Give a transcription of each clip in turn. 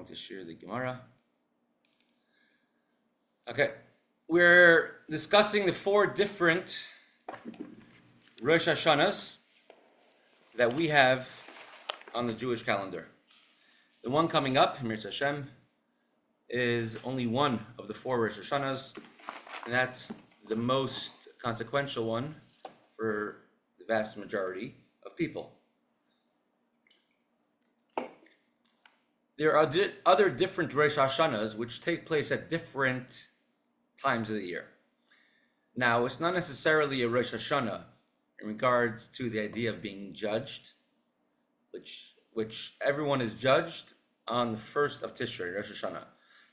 to Shiur the Gemara. Okay, we're discussing the 4 different Rosh Hashanahs that we have on the Jewish calendar. The one coming up, Mirza Hashem, is only one of the 4 Rosh Hashanahs, and that's the most consequential one for the vast majority of people. There are other different Rosh Hashanahs which take place at different times of the year. Now, it's not necessarily a Rosh Hashanah in regards to the idea of being judged, which everyone is judged on the 1st of Tishrei, Rosh Hashanah.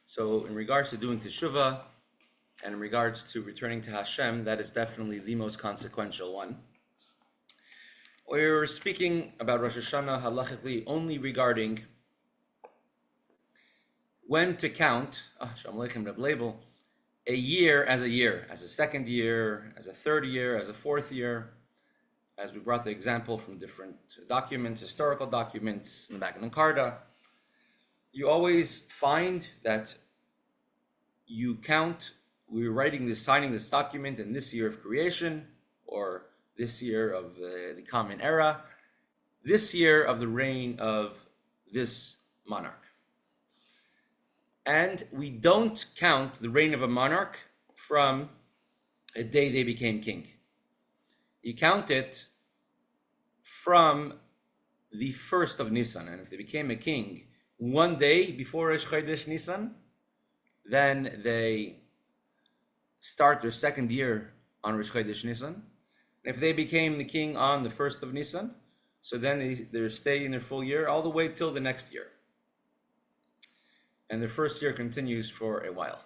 So in regards to doing Teshuvah and in regards to returning to Hashem, that is definitely the most consequential one. We're speaking about Rosh Hashanah halachically only regarding when to count a year, as a second year, as a third year, as a fourth year, as we brought the example from different documents, historical documents in the back of the Karda. You always find that you count, we're signing this document in this year of creation, or this year of the common era, this year of the reign of this monarch. And we don't count the reign of a monarch from a day they became king. You count it from the 1st of Nisan. And if they became a king one day before Rosh Chodesh Nisan, then they start their second year on Rosh Chodesh Nisan. And if they became the king on the 1st of Nisan, so then they stay in their full year all the way till the next year. And the first year continues for a while.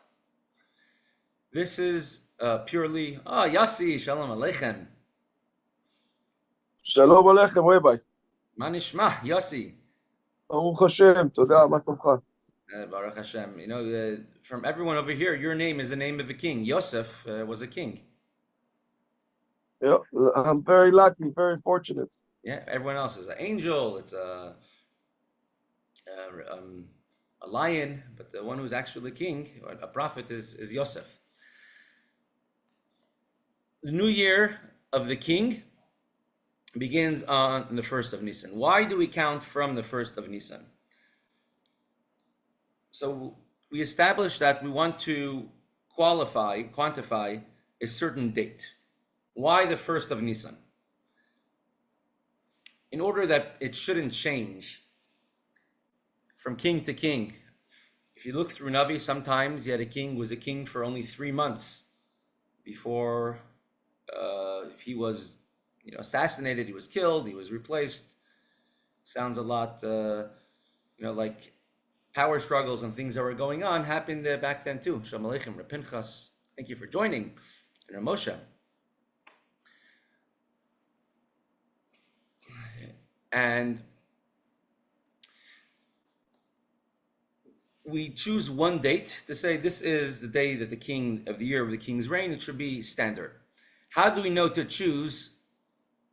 This is purely, Yassi, Shalom Aleichem. Shalom Aleichem, Rabbi. Ma nishma, Yassi. Baruch Hashem, Todah, ma tovcha. Baruch Hashem. You know, from everyone over here, your name is the name of a king. Yosef was a king. Yeah, I'm very lucky, very fortunate. Yeah, everyone else is an angel. It's a lion, but the one who's actually king, a prophet, is Yosef. The new year of the king begins on the 1st of Nisan. Why do we count from the 1st of Nisan? So we established that we want to quantify a certain date. Why the 1st of Nisan? In order that it shouldn't change from king to king. If you look through Navi, sometimes you had a king who was a king for only 3 months before he was assassinated, he was killed, he was replaced. Sounds a lot like power struggles and things that were going on happened back then too. Shalom Aleichem, Reb Pinchas, thank you for joining. And Moshe. And we choose one date to say this is the day that the king of the year of the king's reign. It should be standard. How do we know to choose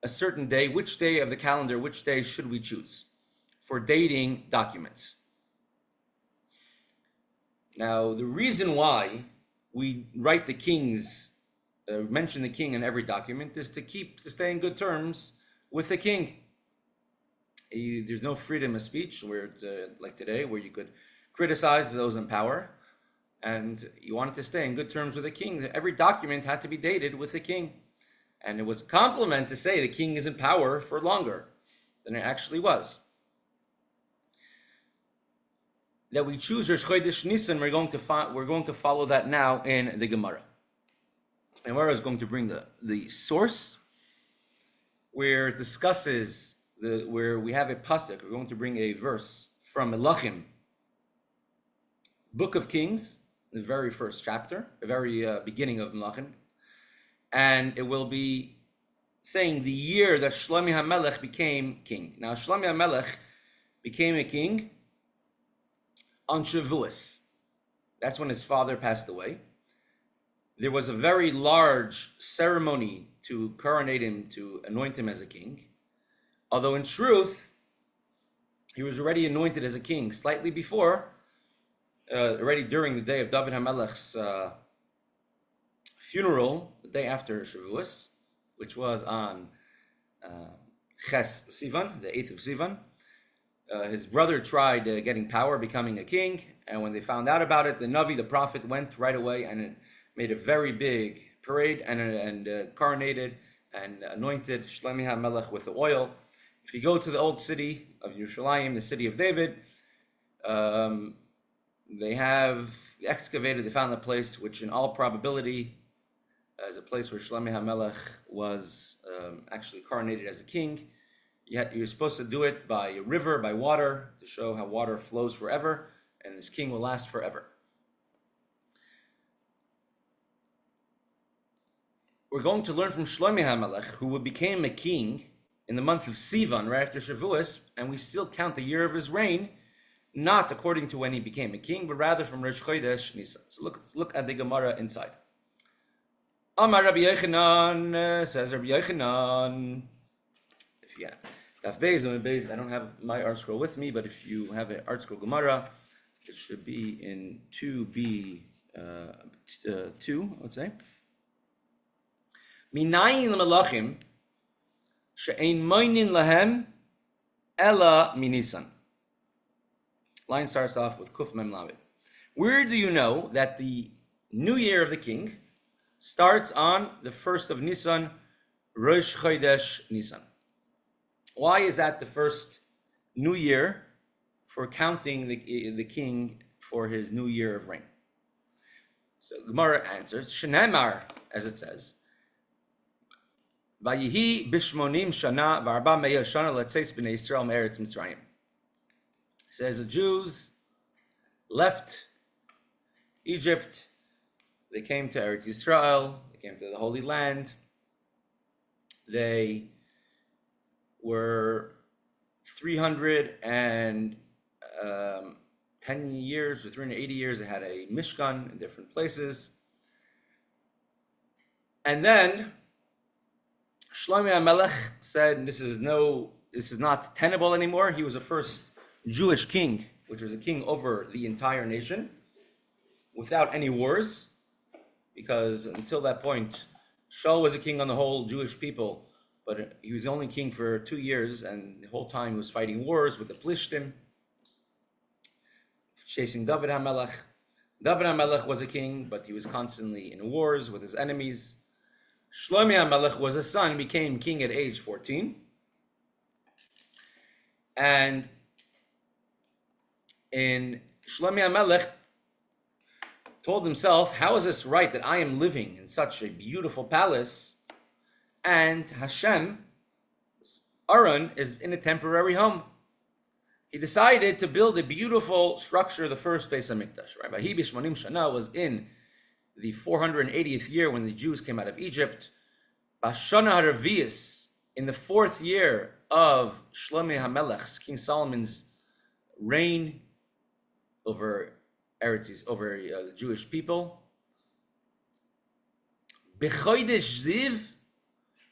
a certain day? Which day of the calendar, which day should we choose for dating documents? Now, the reason why we write the kings, mention the king in every document is to stay in good terms with the king. There's no freedom of speech where like today, where you could criticize those in power, and you wanted to stay in good terms with the king. Every document had to be dated with the king, and it was a compliment to say the king is in power for longer than it actually was. That we choose Rosh Chodesh Nisan, we're going to follow that now in the Gemara. And Gemara is going to bring the source where it discusses where we have a pasuk. We're going to bring a verse from Melachim, Book of Kings, the very first chapter, the very beginning of Melachim, and it will be saying the year that Shlomi HaMelech became king. Now, Shlomi HaMelech became a king on Shavuos. That's when his father passed away. There was a very large ceremony to coronate him, to anoint him as a king. Although in truth, he was already anointed as a king slightly before, already during the day of David HaMelech's funeral, the day after Shavuos, which was on Ches Sivan, the 8th of Sivan. His brother tried getting power, becoming a king, and when they found out about it, the Navi, the prophet, went right away and made a very big parade and coronated and anointed Shlomi HaMelech with the oil. If you go to the old city of Yerushalayim, the city of David, they have excavated, they found a place which in all probability is a place where Shlomi HaMelech was actually coronated as a king. You're supposed to do it by a river, by water, to show how water flows forever, and this king will last forever. We're going to learn from Shlomi HaMelech, who became a king in the month of Sivan, right after Shavuos, and we still count the year of his reign, not according to when he became a king, but rather from Rosh Chodesh Nisan. So look at the Gemara inside. Amar Rabbi Yochanan, says Rabbi Yochanan. If you have Daf Beis, I don't have my art scroll with me, but if you have an art scroll Gemara, it should be in 2b, 2, I would say. Minayin l'malachim she'ein moinin lahem ela minisan. Line starts off with Kuf Mem Lamed. Where do you know that the new year of the king starts on the 1st of Nisan, Rosh Chodesh Nisan? Why is that the first new year for counting the king for his new year of reign? So Gemara answers, Shenemar, as it says, Vayihi bishmonim shana v'arba meya shana letzeis b'nei Yisrael me'eretz Mitzrayim. It says the Jews left Egypt, they came to Eretz Yisrael, they came to the Holy Land, they were 310 years or 380 years. They had a Mishkan in different places. And then Shlomi HaMelech said, this is not tenable anymore. He was the first Jewish king, which was a king over the entire nation, without any wars, because until that point, Shaul was a king on the whole Jewish people, but he was only king for 2 years, and the whole time he was fighting wars with the Plishtim, chasing David HaMelech. David HaMelech was a king, but he was constantly in wars with his enemies. Shlomi HaMelech was a son, became king at age 14. And Shlomi HaMelech told himself, how is this right that I am living in such a beautiful palace and Hashem, Aaron, is in a temporary home? He decided to build a beautiful structure, the first Beis HaMikdash. Right? Vahi b'shmonim shana was in the 480th year when the Jews came out of Egypt. Bashana HaRavius, in the 4th year of Shlomi HaMelech's, King Solomon's reign over the Jewish people. B'chodesh Ziv,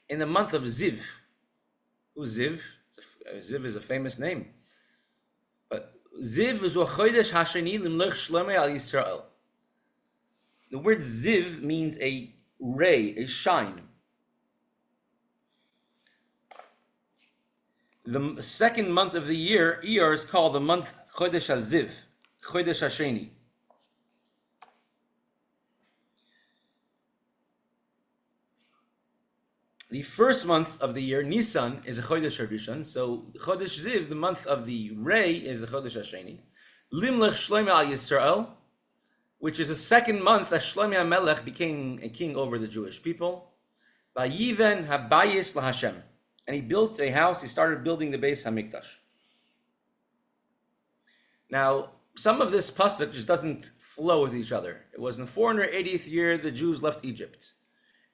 in the month of Ziv. Who's Ziv? Ziv is a famous name. But Ziv is chodesh hashani limlech Shlomi al Yisrael. The word Ziv means a ray, a shine. The second month of the year, Iyar, is called the month Chodesh HaZiv, Chodesh HaSheni. The first month of the year, Nisan, is a Chodesh HaRishon. So Chodesh Ziv, the month of the Ray, is a Chodesh HaSheni. Limlech Shlomi al Yisrael, which is the second month that Shlomi HaMelech became a king over the Jewish people. Vayiven habayis laHashem. And he built a house, he started building the Beis HaMikdash. Now, some of this pasuk just doesn't flow with each other. It was in the 480th year the Jews left Egypt.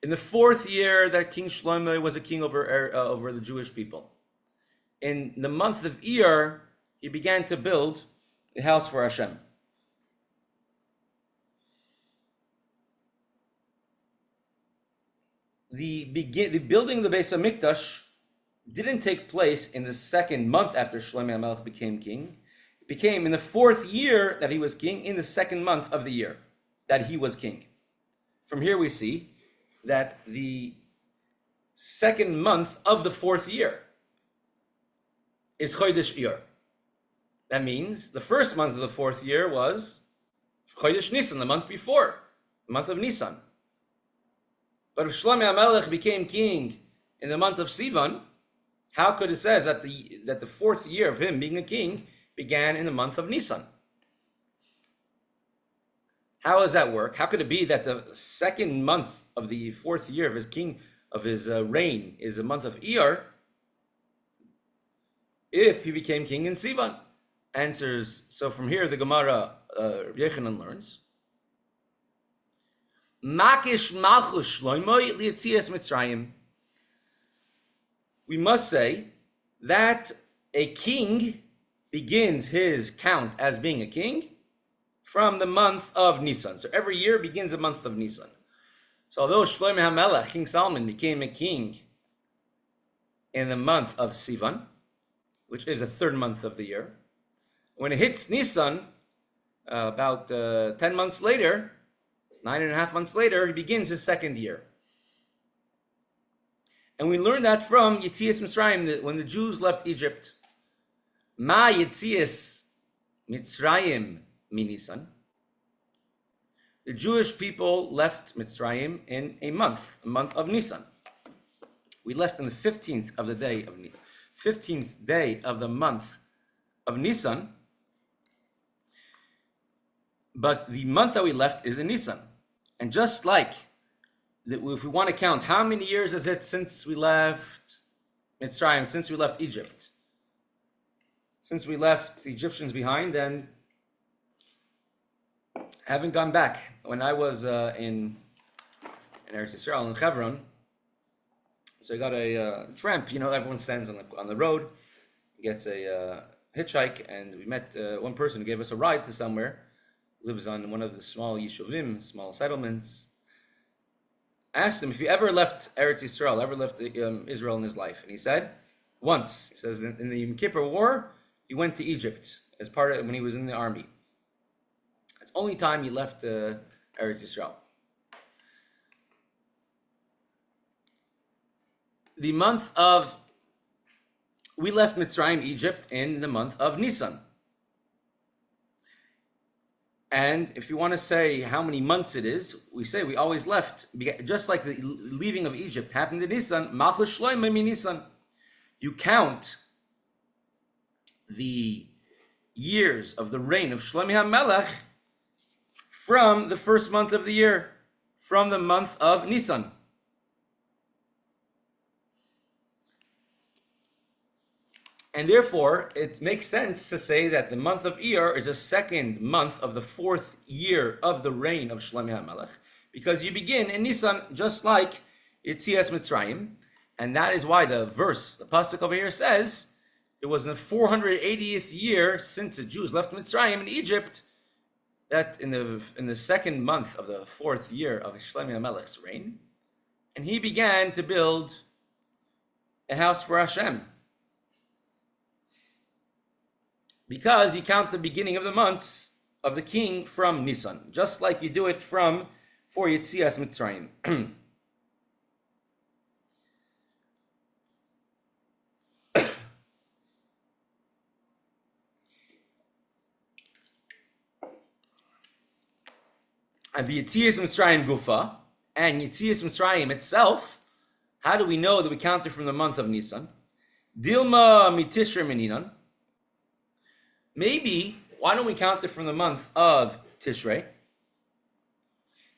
In the 4th year that King Shlomo was a king over the Jewish people. In the month of Iyar, he began to build a house for Hashem. The building of the Beis HaMikdash didn't take place in the second month after Shlomo HaMelech became king. It became in the 4th year that he was king, in the 2nd month of the year that he was king. From here we see that the 2nd month of the 4th year is Chodesh Iyar. That means the 1st month of the 4th year was Chodesh Nisan, the month before, the month of Nisan. But if Shlomo HaMelech became king in the month of Sivan, how could it says that the 4th year of him being a king began in the month of Nisan? How does that work? How could it be that the 2nd month of the 4th year of his reign is a month of Iyar if he became king in Sivan? Answers, so from here the Gemara Yechanan learns, Makish Malchus Shloimoi Lietzias Mitzrayim. We must say that a king begins his count as being a king from the month of Nisan. So every year begins a month of Nisan. So although Shlomo HaMelech, King Solomon, became a king in the month of Sivan, which is the 3rd month of the year, when it hits Nisan, about 10 months later, 9.5 months later, he begins his 2nd year. And we learn that from Yetzias Mitzrayim, that when the Jews left Egypt, Ma Yetzias Mitzrayim mi Nisan, the Jewish people left Mitzrayim in a month of Nisan. We left on the 15th of the day of 15th day of the month of Nisan, but the month that we left is in Nisan. And just like if we want to count how many years is it since we left Mitzrayim, since we left Egypt, since we left the Egyptians behind, then haven't gone back. When I was in Eretz Yisrael, in Hebron, so I got a tramp. Everyone stands on the road, gets a hitchhike, and we met one person who gave us a ride to somewhere. Lives on one of the small yishuvim, small settlements. Asked him if he ever left Eretz Yisrael, ever left Israel in his life, and he said, once. He says in the Yom Kippur War, he went to Egypt as part of when he was in the army. It's the only time he left Eretz Yisrael. We left Mitzrayim, Egypt, in the month of Nisan. And if you want to say how many months it is, we say we always left, just like the leaving of Egypt happened in Nisan, Malchus Shloimeh mi Nisan. You count the years of the reign of Shlomo HaMelech from the 1st month of the year, from the month of Nisan. And therefore, it makes sense to say that the month of Iyar is the 2nd month of the 4th year of the reign of Shlomo HaMelech, because you begin in Nisan just like Yetzias Mitzrayim, and that is why the pasuk over here says it was in the 480th year since the Jews left Mitzrayim in Egypt that in the 2nd month of the 4th year of Shlomo HaMelech's reign, and he began to build a house for Hashem. Because you count the beginning of the months of the king from Nisan, just like you do it for Yetzias Mitzrayim. And the Yetzias Mitzrayim Gufa, and Yetzias Mitzrayim itself, how do we know that we count it from the month of Nisan? Dilma mitishrei meninan. Maybe, why don't we count it from the month of Tishrei?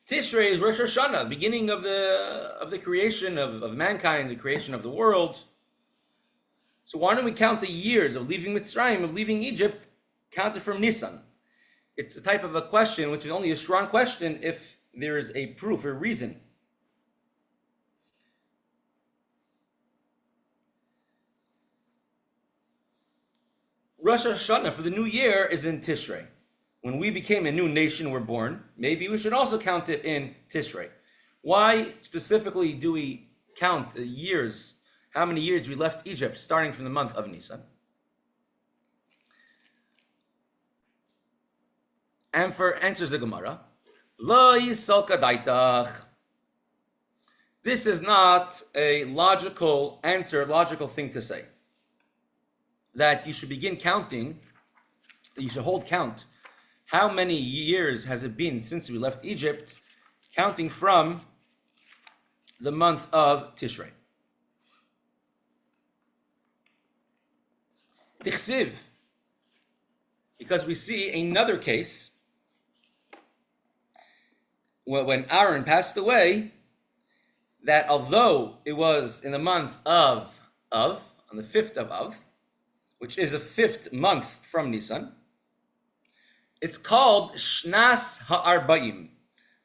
Tishrei is Rosh Hashana, the beginning of the creation of mankind, the creation of the world. So why don't we count the years of leaving Mitzrayim, of leaving Egypt, count it from Nisan? It's a type of a question which is only a strong question if there is a proof, a reason. Rosh Hashana for the new year is in Tishrei. When we became a new nation, were born, maybe we should also count it in Tishrei. Why specifically do we count the years, how many years we left Egypt, starting from the month of Nisan? And for answers the Gemara, Lo yisalka daitach. This is not a logical answer, logical thing to say. That you should begin counting, you should hold count. How many years has it been since we left Egypt, counting from the month of Tishrei? Tichsiv. Because we see another case when Aaron passed away, that although it was in the month of on the 5th of Av, which is a 5th month from Nisan, it's called Shnas Ha'arba'im,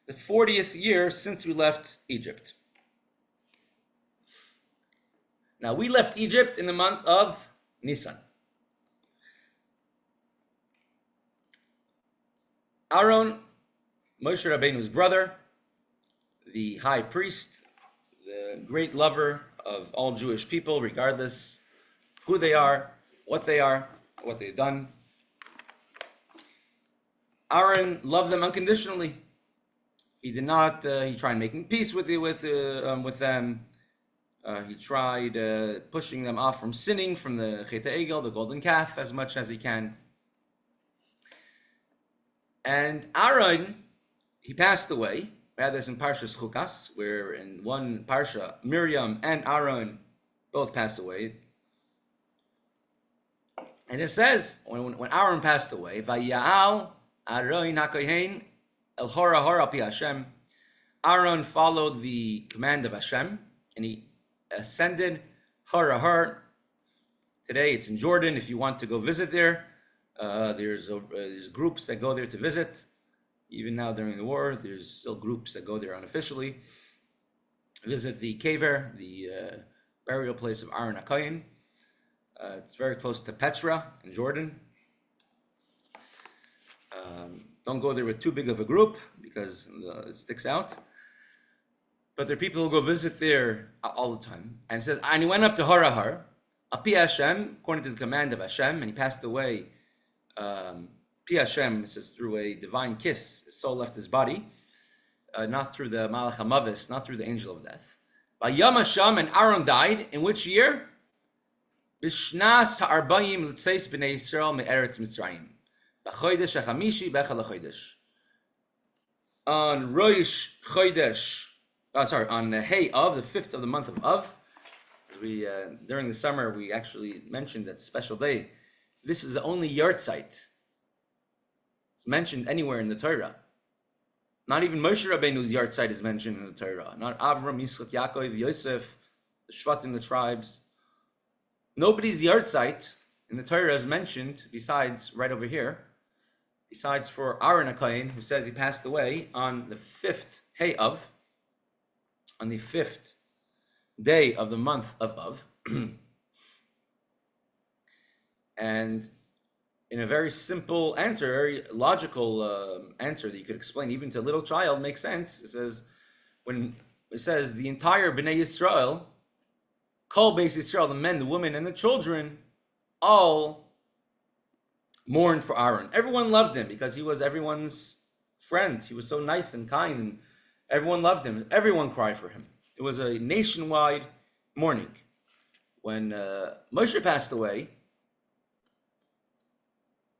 the 40th year since we left Egypt. Now, we left Egypt in the month of Nisan. Aaron, Moshe Rabbeinu's brother, the high priest, the great lover of all Jewish people, regardless who they are, what they've done. Aaron loved them unconditionally. He did not. He tried making peace with them. He tried pushing them off from sinning, from the Chet Egel, the golden calf, as much as he can. And Aaron, he passed away. We had this in Parshas Chukas, where in one Parsha, Miriam and Aaron both passed away. And it says, when Aaron passed away, Vaya'al Aaron HaKohen El Hora Hora Pi Hashem. Aaron followed the command of Hashem, and he ascended Hora Hora. Today it's in Jordan. If you want to go visit there, there's groups that go there to visit. Even now during the war, there's still groups that go there unofficially. Visit the Kever, the burial place of Aaron HaKohen. It's very close to Petra in Jordan. Don't go there with too big of a group because it sticks out. But there are people who go visit there all the time. And it says, and he went up to Harahar, Api Hashem, according to the command of Hashem, and he passed away. Pi Hashem, it says, through a divine kiss, his soul left his body, not through the Malach HaMavis, not through the angel of death. Vayam Hashem, and Aaron died, in which year? Bishnas ha'arbayim l'tzeis b'nei Yisrael me'eretz Mitzrayim. B'chodesh ha'chamishi b'echal ha'chodesh. On Rosh Chodesh, on the Hay of, the 5th of the month of Av, we during the summer, we actually mentioned that special day. This is the only yahrzeit it's mentioned anywhere in the Torah. Not even Moshe Rabbeinu's yahrzeit is mentioned in the Torah. Not Avram, Yitzchak, Yaakov, Yosef, the Shvatim, the tribes. Nobody's yahrzeit in the Torah is mentioned besides right over here, besides for Aaron HaKohen, who says he passed away on the 5th Hay of, on the 5th day of the month of Av. And in a very simple answer, very logical answer that you could explain even to a little child, makes sense. It says, when it says the entire Bnei Yisrael, Kol Beis Yisrael, the men, the women, and the children, all mourned for Aaron. Everyone loved him because he was everyone's friend. He was so nice and kind, and everyone loved him. Everyone cried for him. It was a nationwide mourning. When Moshe passed away,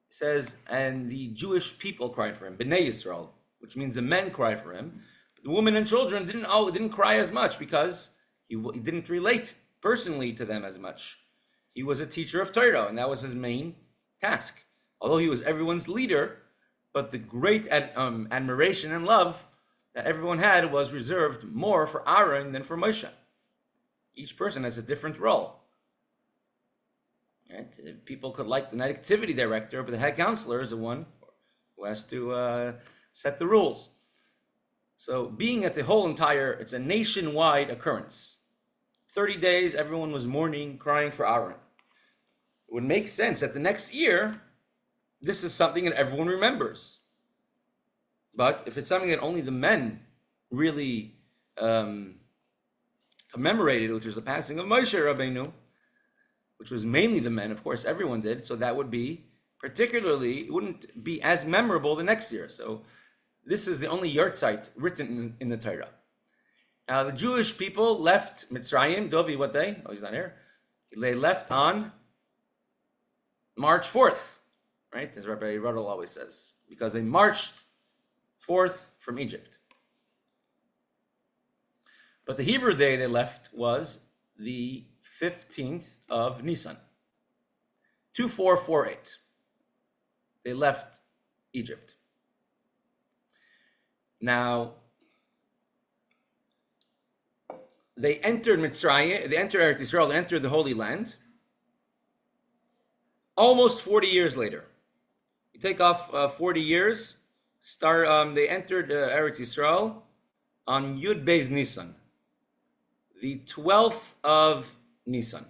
it says, and the Jewish people cried for him, Bnei Yisrael, which means the men cried for him. The women and children didn't cry as much because he didn't relate personally to them as much. He was a teacher of Torah, and that was his main task. Although he was everyone's leader, but the great admiration and love that everyone had was reserved more for Aaron than for Moshe. Each person has a different role. Right? People could like the night activity director, but the head counselor is the one who has to set the rules. So being at the whole entire, it's a nationwide occurrence. 30 days, everyone was mourning, crying for Aaron. It would make sense that the next year, this is something that everyone remembers. But if it's something that only the men really commemorated, which was the passing of Moshe Rabbeinu, which was mainly the men, of course, everyone did, so that would be particularly, it wouldn't be as memorable the next year. So this is the only yahrzeit written in the Torah. Now the Jewish people left Mitzrayim. Dovi, what day? Oh, he's not here. They left on March 4th, right? As Rabbi Ruddle always says, because they marched forth from Egypt. But the Hebrew day they left was the 15th of Nisan, 2448. They left Egypt. Now, they entered Mitzrayim, they entered Eretz Yisrael, they entered the Holy Land, almost 40 years later. You take off 40 years, they entered Eretz Yisrael on Yud Beis Nisan, the 12th of Nisan.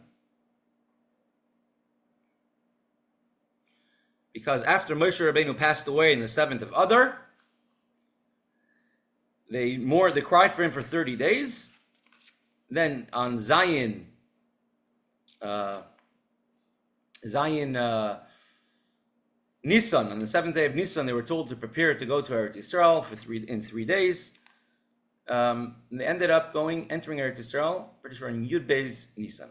Because after Moshe Rabbeinu passed away in the 7th of Adar, they cried for him for 30 days. Then on Zion Nisan, on the 7th day of Nisan, they were told to prepare to go to Eretz Yisrael in 3 days. They ended up entering Eretz Yisrael, pretty sure in Yud Beis Nisan.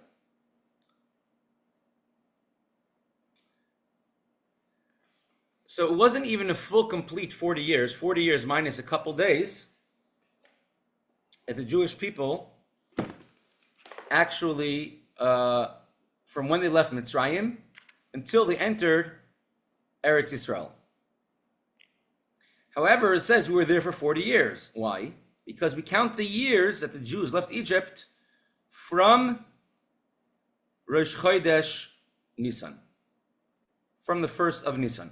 So it wasn't even a full, complete 40 years minus a couple days, that the Jewish people actually, from when they left Mitzrayim until they entered Eretz Yisrael. However, it says we were there for 40 years. Why? Because we count the years that the Jews left Egypt from Rosh Chodesh Nisan, from the 1st of Nisan.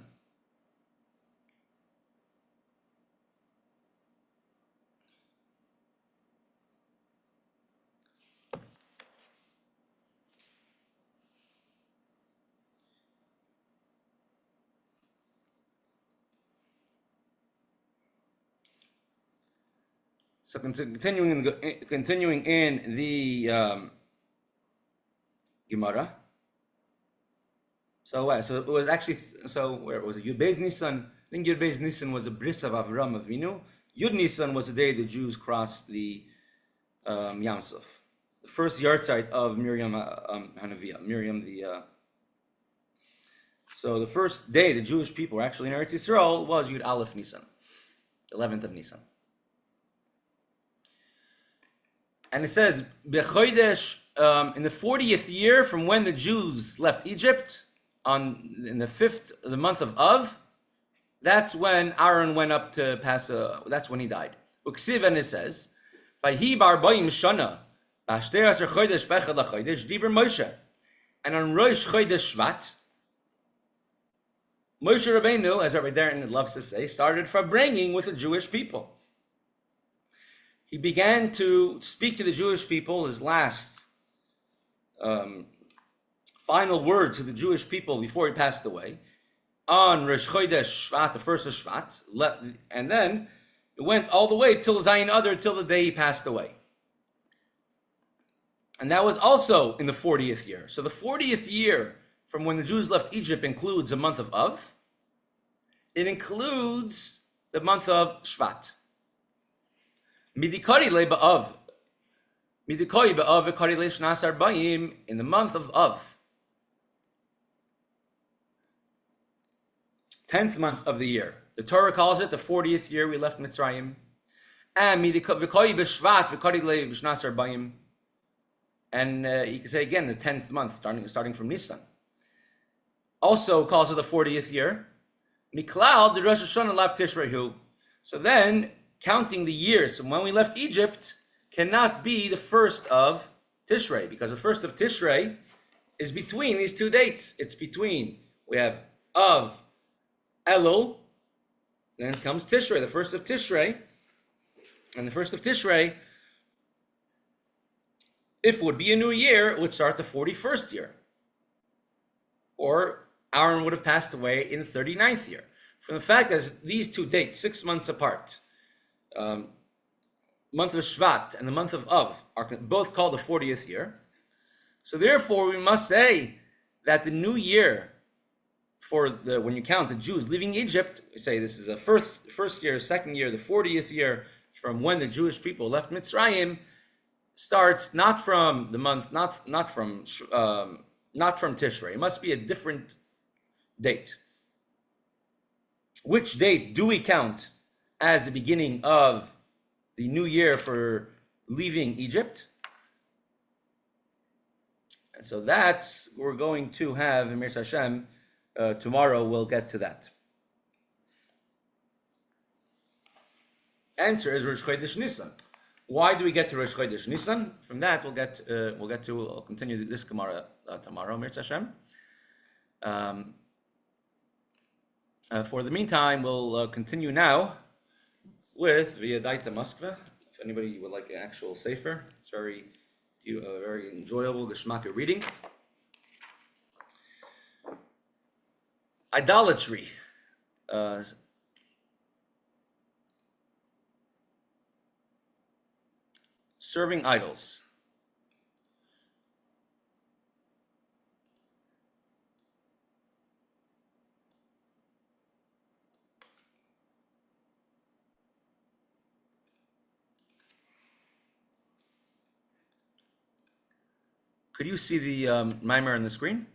So continuing in the Gemara. So it was actually, where was it? Yud Beis Nisan. I think Yud Beis Nisan was a bris of Avram Avinu. Yud Nisan was the day the Jews crossed the Yam Suf, the first yahrzeit of Miriam Hanaviah. So the first day the Jewish people were actually in Eretz Yisrael was Yud Aleph Nisan, 11th of Nisan. And it says, B'chodesh, in the 40th year from when the Jews left Egypt, in the month of Av, that's when Aaron went up to pass, that's when he died. Uksiv, and it says, Vayhi b'arbayim shana, b'ashtei asher chodesh b'echad l'chodesh, diber Moshe. And on Rosh Chodesh Shvat, Moshe Rabbeinu, as Rabbi Darren loves to say, started bringing with the Jewish people. He began to speak to the Jewish people, his last final words to the Jewish people before he passed away, on Rosh Chodesh Shvat, the 1st of Shvat, and then it went all the way till Zayin Adar, till the day he passed away. And that was also in the 40th year. So the 40th year from when the Jews left Egypt includes a month of Av. It includes the month of Shvat. Midikari le ba'av. Midikari ba'av v'kari le shnas arbayim, in the month of Av. 10th month of the year. The Torah calls it the 40th year we left Mitzrayim. And v'kari b'shvat v'kari le shnas arbayim. And you can say again the 10th month, starting from Nisan. Also calls it the 40th year. Miklal the Rosh Hashana lav Tishrehu. So then, counting the years from when we left Egypt cannot be the 1st of Tishrei, because the 1st of Tishrei is between these two dates. It's between, we have Av, Elul, then comes Tishrei, the 1st of Tishrei, and the 1st of Tishrei, if it would be a new year, it would start the 41st year. Or Aaron would have passed away in the 39th year. From the fact that these two dates, 6 months apart, month of Shvat and the month of Av are both called the 40th year. So therefore, we must say that the new year when you count the Jews leaving Egypt, we say this is a first year, second year, the 40th year from when the Jewish people left Mitzrayim. Starts not from the month, not from Tishrei. It must be a different date. Which date do we count as the beginning of the new year for leaving Egypt? And so that's we're going to have Emir Hashem. Tomorrow we'll get to that. Answer is Rosh Chodesh Nisan. Why do we get to Rosh Chodesh Nisan? From that we'll continue this Gemara tomorrow, Emir Hashem. For the meantime, we'll continue now with Veyaddata Moskva. If anybody would like an actual sefer, it's very enjoyable Geschmack reading. Idolatry. Serving idols. Could you see the mimer on the screen?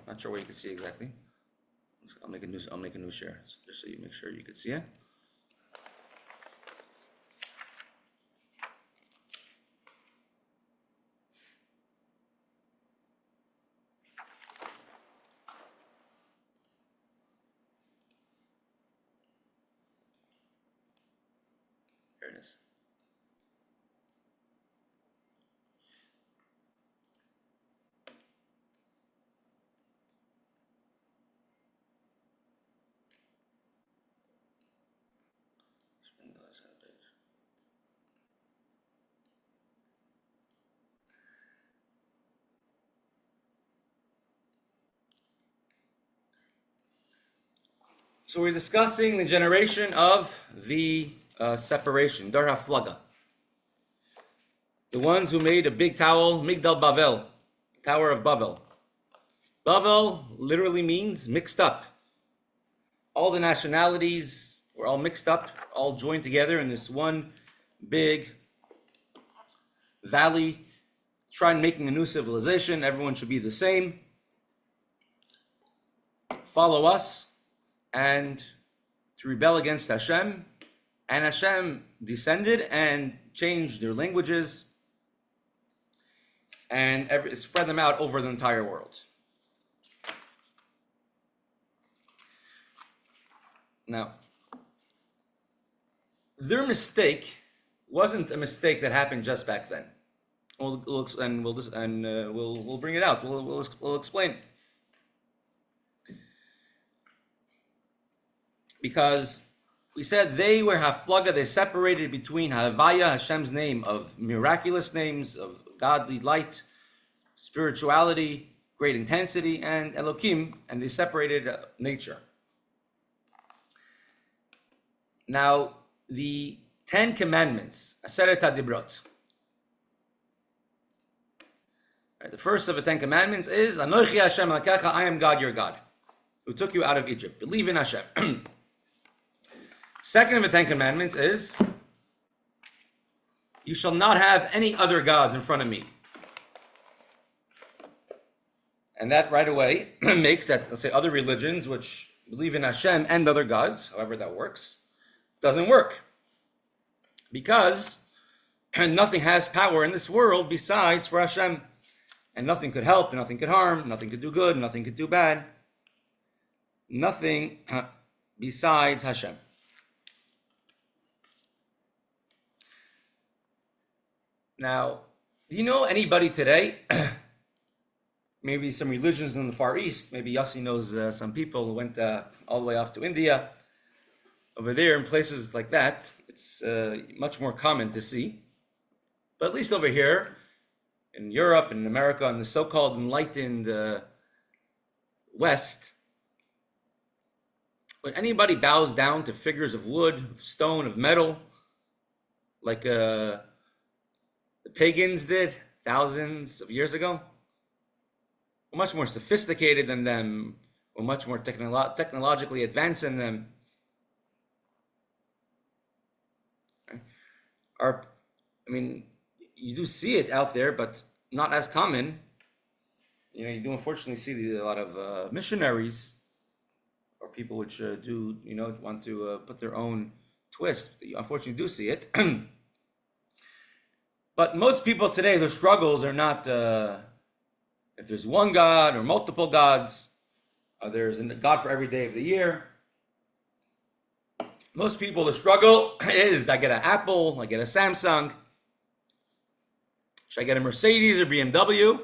Not sure what you can see exactly. I'll make a new share just so you make sure you can see it. There it is. So we're discussing the generation of the separation, Dar HaFlaga. The ones who made a big tower, Migdal Bavel, Tower of Bavel. Bavel literally means mixed up. All the nationalities were all mixed up, all joined together in this one big valley, trying making a new civilization. Everyone should be the same. Follow us. And to rebel against Hashem, and Hashem descended and changed their languages and spread them out over the entire world. Now, their mistake wasn't a mistake that happened just back then. We'll bring it out. We'll explain. Because we said they were haflaga, they separated between Havaya, Hashem's name of miraculous names, of godly light, spirituality, great intensity, and Elokim, and they separated nature. Now, the 10 Commandments, Aseret HaDibrot. The first of the 10 Commandments is, Anochi Hashem Elokecha, I am God, your God, who took you out of Egypt. Believe in Hashem. Second of the 10 Commandments is, you shall not have any other gods in front of me. And that right away makes that, let's say, other religions which believe in Hashem and other gods, however that works, doesn't work. Because nothing has power in this world besides for Hashem. And nothing could help, nothing could harm, nothing could do good, nothing could do bad. Nothing besides Hashem. Now, do you know anybody today, maybe some religions in the Far East, maybe Yossi knows some people who went all the way off to India. Over there, in places like that, it's much more common to see. But at least over here, in Europe and in America, in the so-called enlightened West, when anybody bows down to figures of wood, of stone, of metal, like the pagans did thousands of years ago, We're much more sophisticated than them. We're much more technologically advanced than them. You do see it out there, but not as common. You do unfortunately see a lot of missionaries or people which do, want to put their own twist. You unfortunately do see it. But most people today, their struggles are not if there's one God or multiple gods, there's a God for every day of the year. Most people, the struggle is, I get an Apple, I get a Samsung. Should I get a Mercedes or BMW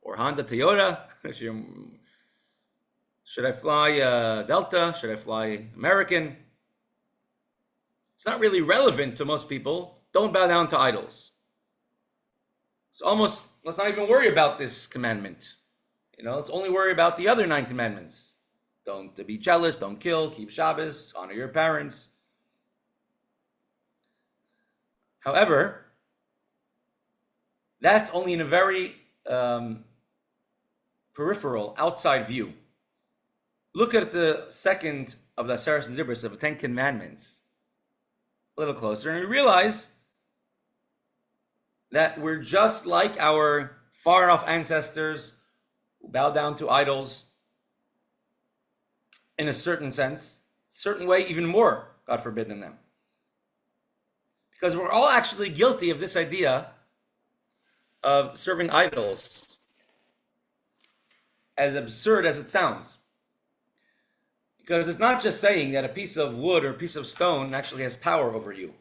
or Honda, Toyota? Should I fly Delta? Should I fly American? It's not really relevant to most people. Don't bow down to idols. Let's not even worry about this commandment. Let's only worry about the other 9 commandments. Don't be jealous, don't kill, keep Shabbos, honor your parents. However, that's only in a very peripheral, outside view. Look at the second of the Aseres Zibros of the 10 Commandments a little closer, and you realize that we're just like our far-off ancestors who bow down to idols in a certain sense, certain way, even more, God forbid, than them. Because we're all actually guilty of this idea of serving idols, as absurd as it sounds. Because it's not just saying that a piece of wood or a piece of stone actually has power over you,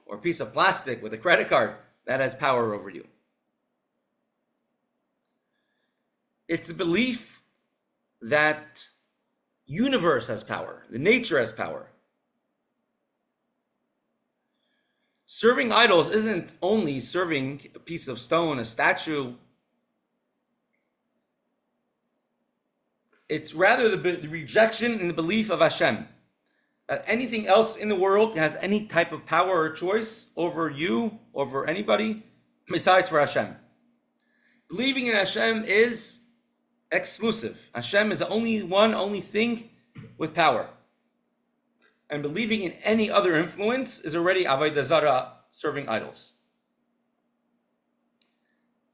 or a piece of plastic with a credit card that has power over you. It's a belief that universe has power, the nature has power. Serving idols isn't only serving a piece of stone, a statue. It's rather the rejection and the belief of Hashem. That anything else in the world has any type of power or choice over you, over anybody, besides for Hashem. Believing in Hashem is exclusive. Hashem is the only thing with power. And believing in any other influence is already Avodah Zarah, serving idols.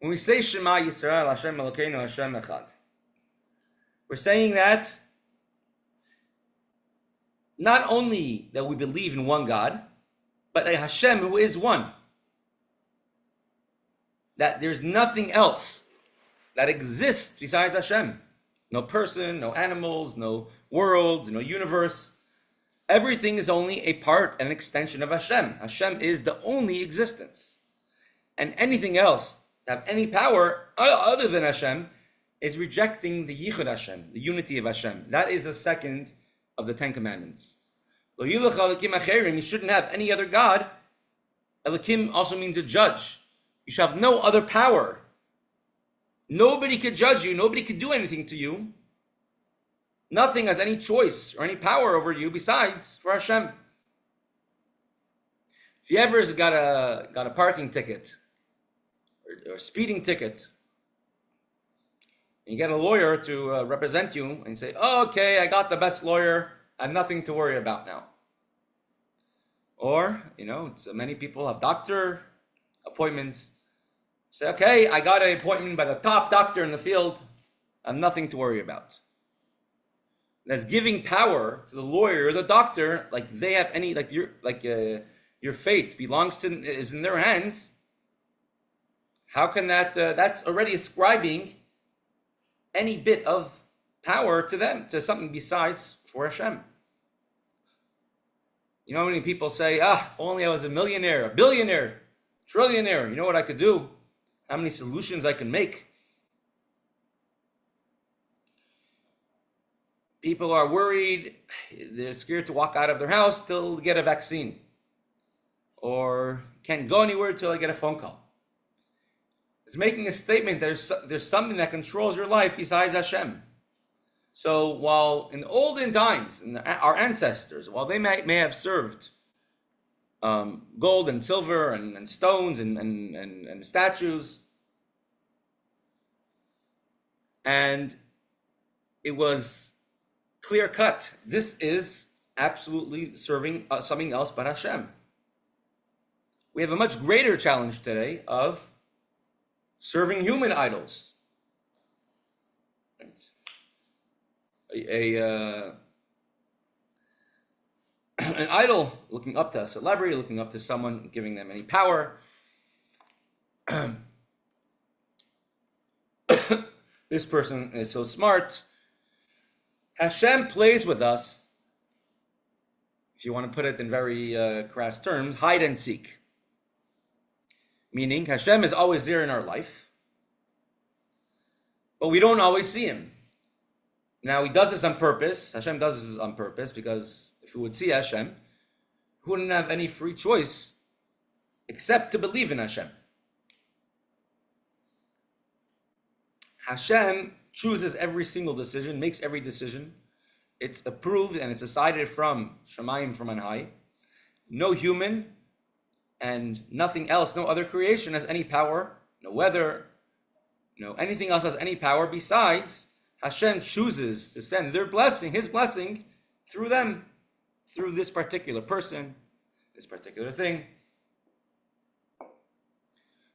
When we say Shema Yisrael, Hashem Elokeinu, Hashem Echad, we're saying that not only that we believe in one God, but a Hashem who is one. That there's nothing else that exists besides Hashem. No person, no animals, no world, no universe. Everything is only a part and extension of Hashem. Hashem is the only existence. And anything else that have any power other than Hashem is rejecting the Yichud Hashem, the unity of Hashem. That is the second of the 10 Commandments. Lo yilach elokim acherim, you shouldn't have any other God. Elokim also means a judge. You should have no other power. Nobody could judge you. Nobody could do anything to you. Nothing has any choice or any power over you besides for Hashem. If you ever got a parking ticket or a speeding ticket, and you get a lawyer to represent you, and you say, "Oh, okay, I got the best lawyer. I have nothing to worry about now." Or, many people have doctor appointments. Say, "Okay, I got an appointment by the top doctor in the field. I have nothing to worry about." That's giving power to the lawyer or the doctor, like they have any, your fate is in their hands. How can that's already ascribing any bit of power to them, to something besides for Hashem. How many people say, if only I was a millionaire, a billionaire, trillionaire, you know what I could do? How many solutions I can make? People are worried, they're scared to walk out of their house till they get a vaccine. Or can't go anywhere till they get a phone call. It's making a statement that there's something that controls your life besides Hashem. So while in the olden times, our ancestors, while they may have served gold and silver and stones and statues, And it was clear cut. This is absolutely serving something else but Hashem. We have a much greater challenge today of serving human idols. An idol looking up to a celebrity, looking up to someone, giving them any power. This person is so smart. Hashem plays with us, if you want to put it in very crass terms, hide and seek. Meaning Hashem is always there in our life, but we don't always see him. Now, he does this on purpose. Hashem does this on purpose because if we would see Hashem, we wouldn't have any free choice except to believe in Hashem. Hashem chooses every single decision, makes every decision. It's approved and it's decided from Shamayim, from on high. No human and nothing else, no other creation has any power, no weather, no anything else has any power besides Hashem chooses to send their blessing, his blessing, through them, through this particular person, this particular thing.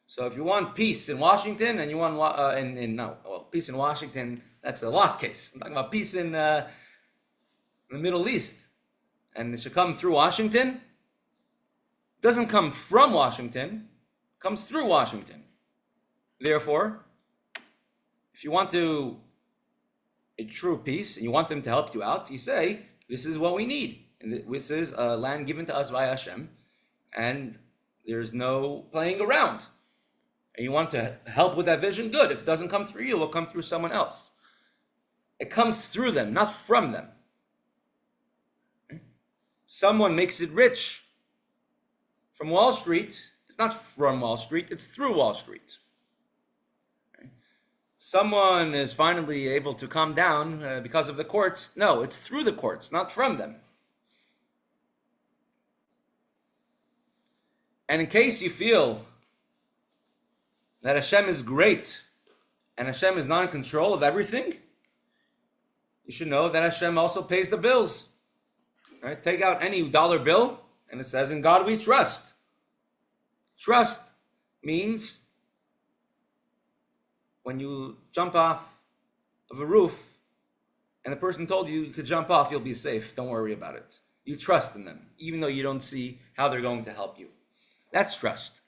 So if you want peace in Washington and you want peace in Washington, that's a lost case. I'm talking about peace in the Middle East, and it should come through Washington. It doesn't come from Washington, it comes through Washington. Therefore, if you want a true peace and you want them to help you out, you say, this is what we need. And this is a land given to us by Hashem, and there's no playing around. And you want to help with that vision, good. If it doesn't come through you, it will come through someone else. It comes through them, not from them. Someone makes it rich from Wall Street. It's not from Wall Street, it's through Wall Street. Someone is finally able to calm down because of the courts. No, it's through the courts, not from them. And in case you feel that Hashem is great and Hashem is not in control of everything, you should know that Hashem also pays the bills. Right? Take out any dollar bill and it says, in God we trust. Trust means when you jump off of a roof and the person told you you could jump off, you'll be safe. Don't worry about it. You trust in them, even though you don't see how they're going to help you. That's trust.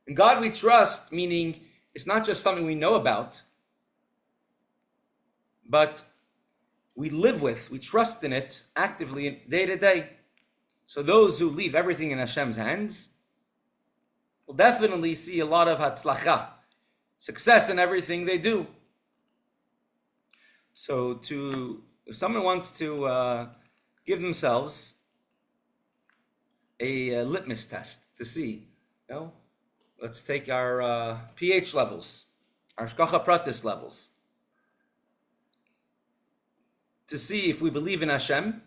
In God we trust, meaning it's not just something we know about, but we live with, we trust in it actively day to day. So those who leave everything in Hashem's hands will definitely see a lot of hatzlacha, success in everything they do. So if someone wants to give themselves a litmus test to see, let's take our pH levels, our shkacha pratis levels, to see if we believe in Hashem,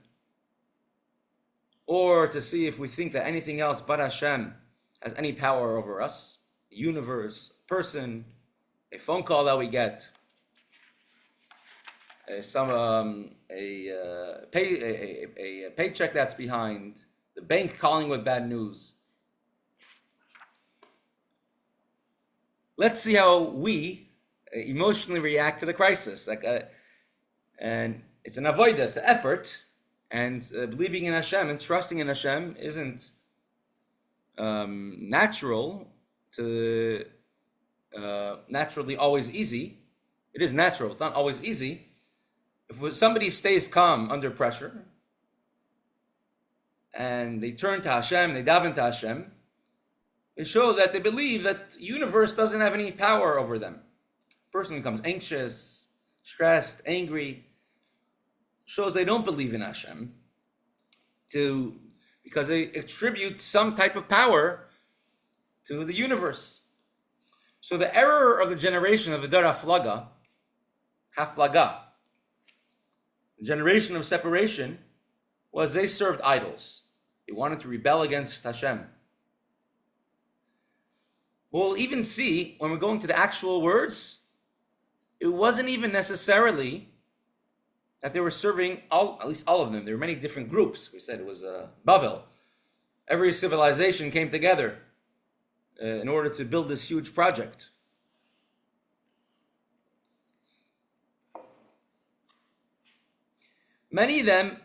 or to see if we think that anything else but Hashem has any power over us, the universe, a person, a phone call that we get, a paycheck that's behind, the bank calling with bad news. Let's see how we emotionally react to the crisis. And it's an avodah, it's an effort, and believing in Hashem and trusting in Hashem isn't naturally always easy. It is natural, it's not always easy. If somebody stays calm under pressure, and they turn to Hashem, they daven to Hashem, they show that they believe that the universe doesn't have any power over them. A person becomes anxious, stressed, angry, shows they don't believe in Hashem, because they attribute some type of power to the universe. So the error of the generation of the Dar Haflaga, the generation of separation, was they served idols. They wanted to rebel against Hashem. We'll even see, when we're going to the actual words, it wasn't even necessarily that they were serving at least all of them. There were many different groups. We said it was Bavel. Every civilization came together in order to build this huge project. Many of them,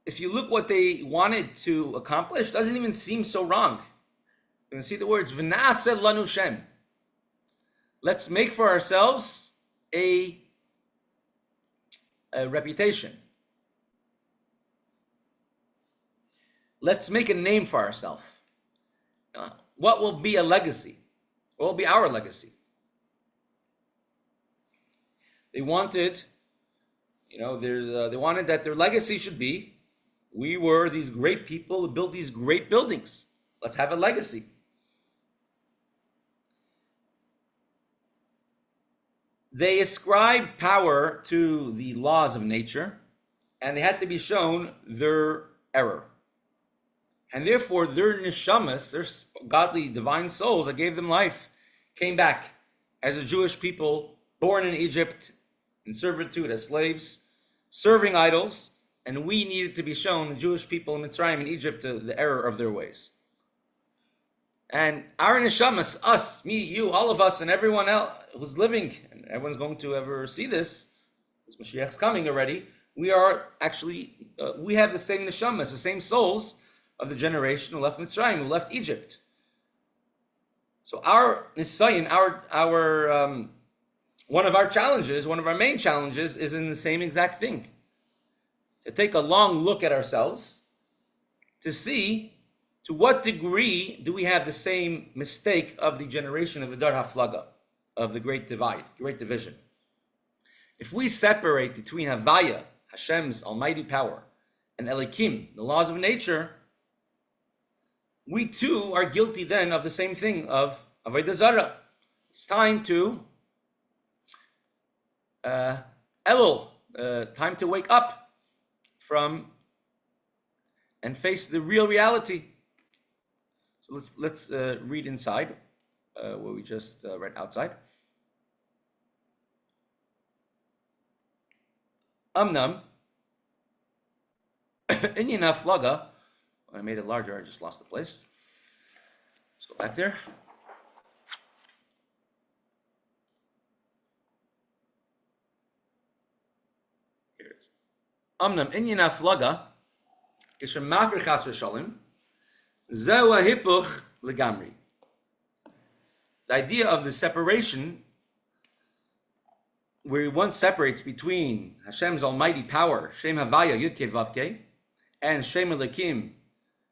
if you look what they wanted to accomplish, doesn't even seem so wrong. You can see the words, V'na'aseh lanu Shem. Let's make for ourselves a reputation. Let's make a name for ourselves. What will be a legacy? What will be our legacy? They wanted, they wanted that their legacy should be, we were these great people who built these great buildings. Let's have a legacy. They ascribed power to the laws of nature, and they had to be shown their error. And therefore, their neshamas, their godly, divine souls that gave them life, came back as a Jewish people born in Egypt, in servitude as slaves, serving idols, and we needed to be shown, the Jewish people in Mitzrayim and Egypt, the error of their ways. And our neshamas, us, me, you, all of us, and everyone else who's living, and everyone's going to ever see this Mashiach's coming already, we are actually, we have the same neshamas, the same souls of the generation who left Mitzrayim, who left Egypt. So our nisayin, our one of our challenges, one of our main challenges is in the same exact thing. To take a long look at ourselves, to see to what degree do we have the same mistake of the generation of the Dar Haflaga, of the great divide, great division. If we separate between Havaya, Hashem's almighty power, and Elikim, the laws of nature, we too are guilty then of the same thing, of Avodah Zarah. It's time to time to wake up from and face the real reality. So let's read inside what we just read outside. Amnam Inyan Haflaga. I made it larger, I just lost the place. Let's go back there. Here it is. Amnam Inyan Haflaga Kishem Mafir Chas V'Shalim Zeu HaHipuch Legamri. The idea of the separation, where one separates between Hashem's almighty power, Shem Havaya Yud Kei Vav Kei, and Shem Elikim,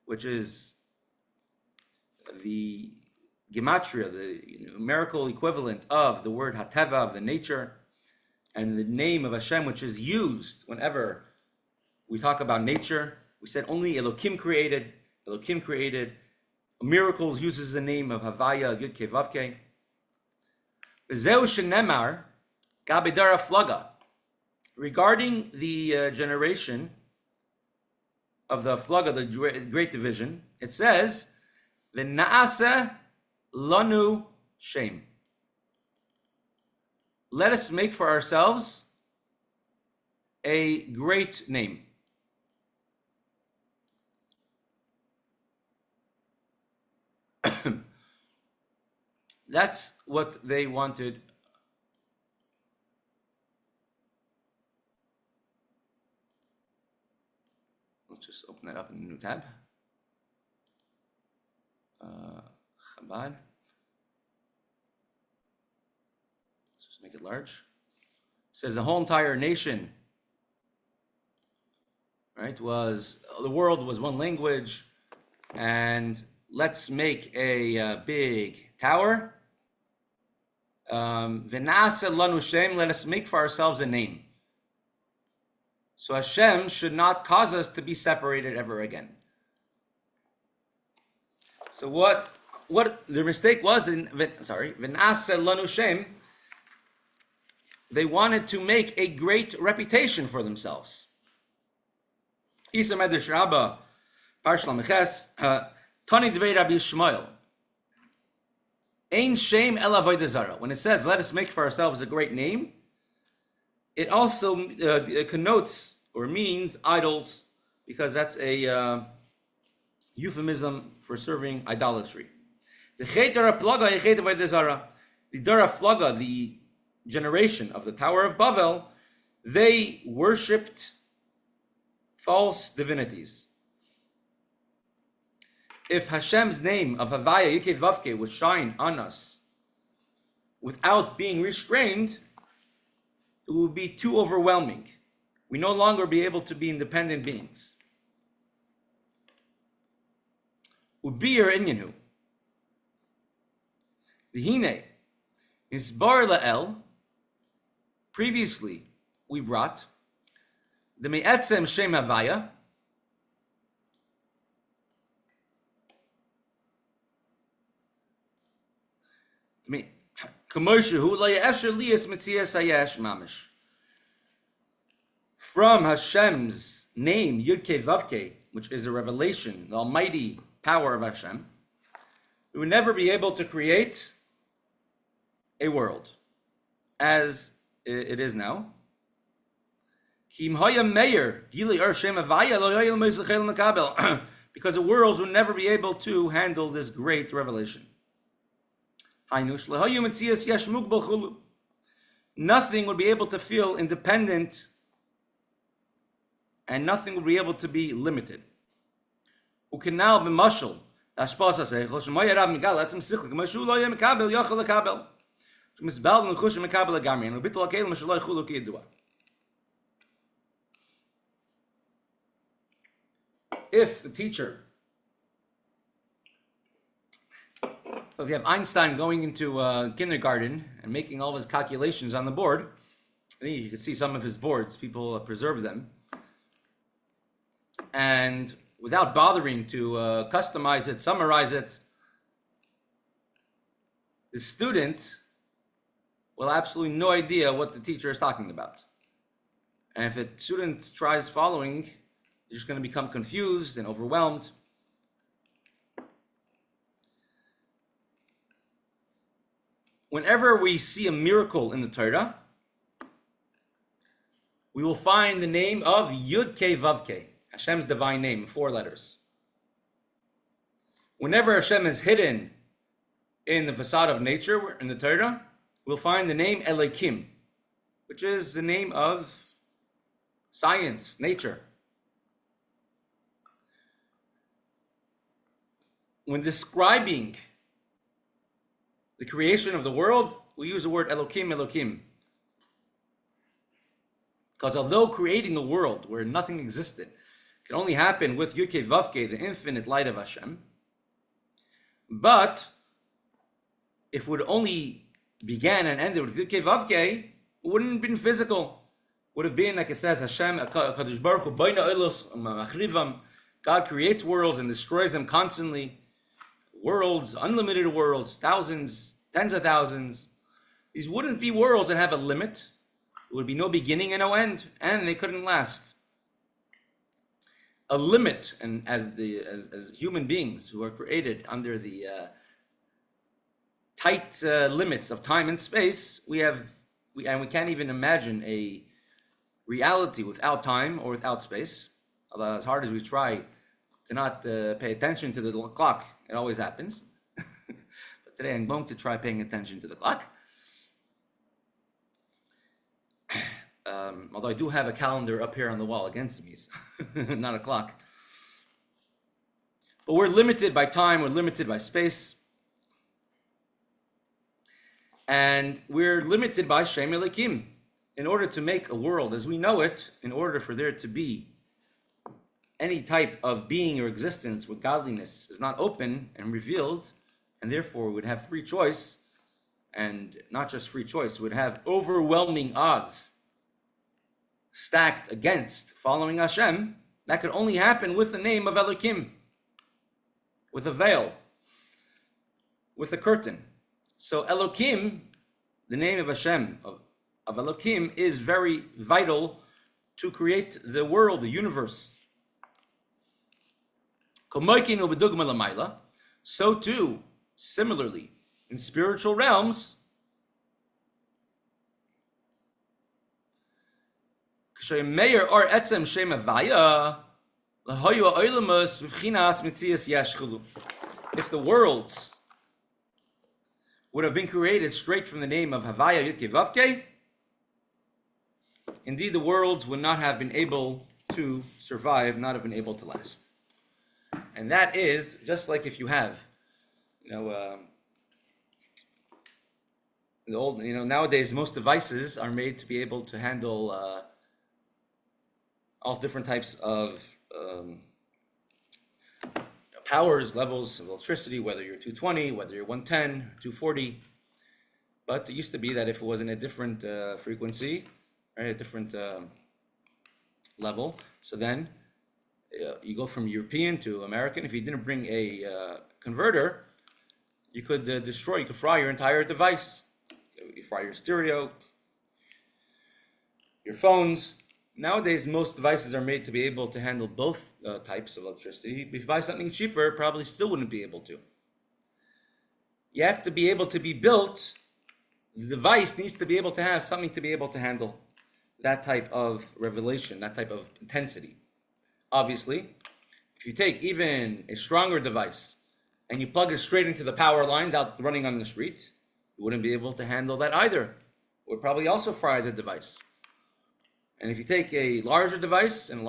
which is the gematria, the numerical equivalent of the word Hateva, of the nature, and the name of Hashem, which is used whenever we talk about nature. We said only Elokim created. Miracles uses the name of Havaya, Yud Kei Vav Kei. Zeu shenemar gabedara flaga. Regarding the generation of the flaga, the great division, it says, "V'na'aseh lanu shem." Let us make for ourselves a great name. That's what they wanted. Let's just open that up in a new tab. Chabad. Let's just make it large. It says the whole entire nation, right, the world was one language, and let's make a big tower. V'na'aseh lanu shem, let us make for ourselves a name. So Hashem should not cause us to be separated ever again. So what the mistake was v'na'aseh lanu shem, they wanted to make a great reputation for themselves. Isa Medrash Rabbah, Parshal Meches, Tani Dvei Rabbi Shmuel. Ein shem el avodah zara. When it says, let us make for ourselves a great name, it also it connotes or means idols, because that's a euphemism for serving idolatry. The Dara Flaga, the generation of the Tower of Babel, they worshipped false divinities. If Hashem's name of Havaya Yikev Vavke would shine on us without being restrained, it would be too overwhelming. We no longer be able to be independent beings. Ubir Inyanhu. V'hine, Isbar La'el, previously we brought, the Me'etzem Shem Havaya, from Hashem's name, Yud-Kei Vav-Kei, which is a revelation, the almighty power of Hashem, we would never be able to create a world as it is now. Because the worlds would never be able to handle this great revelation. Nothing would be able to feel independent, and nothing would be able to be limited. If the teacher, if you have Einstein going into kindergarten and making all of his calculations on the board, I think you can see some of his boards, people preserve them, and without bothering to customize it, summarize it, the student will have absolutely no idea what the teacher is talking about. And if a student tries following, you're just going to become confused and overwhelmed. Whenever we see a miracle in the Torah, we will find the name of Yud-Kei Vav-Kei, Hashem's divine name, 4 letters. Whenever Hashem is hidden in the facade of nature, in the Torah, we'll find the name Elokim, which is the name of science, nature. When describing the creation of the world, we use the word Elokim, Elokim. Because although creating the world where nothing existed can only happen with Yud-Kei Vav-Kei, the infinite light of Hashem, but if it would only began and ended with Yud-Kei Vav-Kei, it wouldn't have been physical. It would have been, like it says, Hashem, HaKadosh Baruch Hu, Boina Olos, Machrivam. God creates worlds and destroys them constantly. Worlds, unlimited worlds, thousands, tens of thousands. These wouldn't be worlds that have a limit. There would be no beginning and no end, and they couldn't last. A limit, and as human beings who are created under the tight limits of time and space, we can't even imagine a reality without time or without space. Although as hard as we try to not pay attention to the clock, it always happens. But today I'm going to try paying attention to the clock. Although I do have a calendar up here on the wall against me, so not a clock. But we're limited by time, we're limited by space. And we're limited by Shem Elokim. In order to make a world as we know it, in order for there to be any type of being or existence with godliness is not open and revealed, and therefore would have free choice, and not just free choice, would have overwhelming odds stacked against following Hashem. That could only happen with the name of Elokim, with a veil, with a curtain. So Elokim, the name of Hashem, of Elokim, is very vital to create the world, the universe. So too, similarly, in spiritual realms, if the worlds would have been created straight from the name of Havaya Yudke Vavke, indeed the worlds would not have been able to survive, not have been able to last. And that is just like if you have, nowadays most devices are made to be able to handle all different types of powers, levels of electricity, whether you're 220, whether you're 110, 240. But it used to be that if it was in a different frequency, right, a different level, so then you go from European to American. If you didn't bring a converter, you could fry your entire device. You fry your stereo, your phones. Nowadays, most devices are made to be able to handle both types of electricity. If you buy something cheaper, probably still wouldn't be able to. You have to be able to be built. The device needs to be able to have something to be able to handle that type of revelation, that type of intensity. Obviously, if you take even a stronger device and you plug it straight into the power lines out running on the street, you wouldn't be able to handle that either. It would probably also fry the device. And if you take a larger device and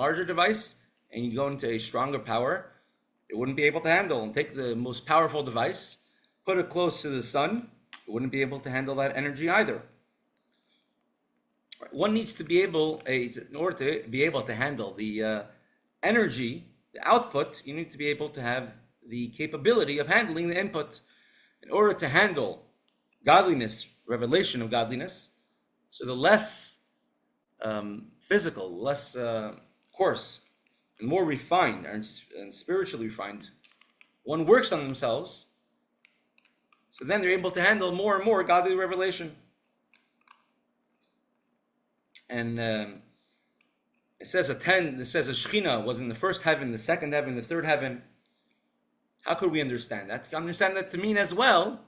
you go into a stronger power, it wouldn't be able to handle. And take the most powerful device, put it close to the sun, it wouldn't be able to handle that energy either. One needs to be able, in order to be able to handle the energy, the output, you need to be able to have the capability of handling the input. In order to handle godliness, revelation of godliness, so the less physical, less coarse, and more refined and spiritually refined one works on themselves, so then they're able to handle more and more godly revelation. And it says a Shekhinah was in the first heaven, the second heaven, the third heaven. How could we understand that? To understand that to mean as well,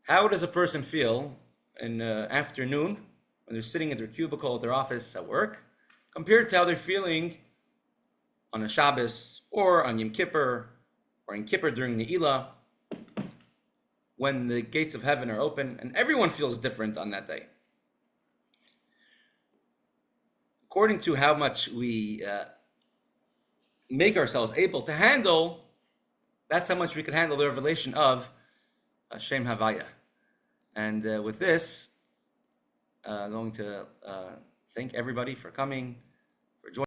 how does a person feel in afternoon when they're sitting at their cubicle, at their office, at work, compared to how they're feeling on a Shabbos or on Yom Kippur or in Kippur during the Eilah, when the gates of heaven are open, and everyone feels different on that day. According to how much we make ourselves able to handle, that's how much we can handle the revelation of Shem Havaya. And with this, I'm going to thank everybody for coming.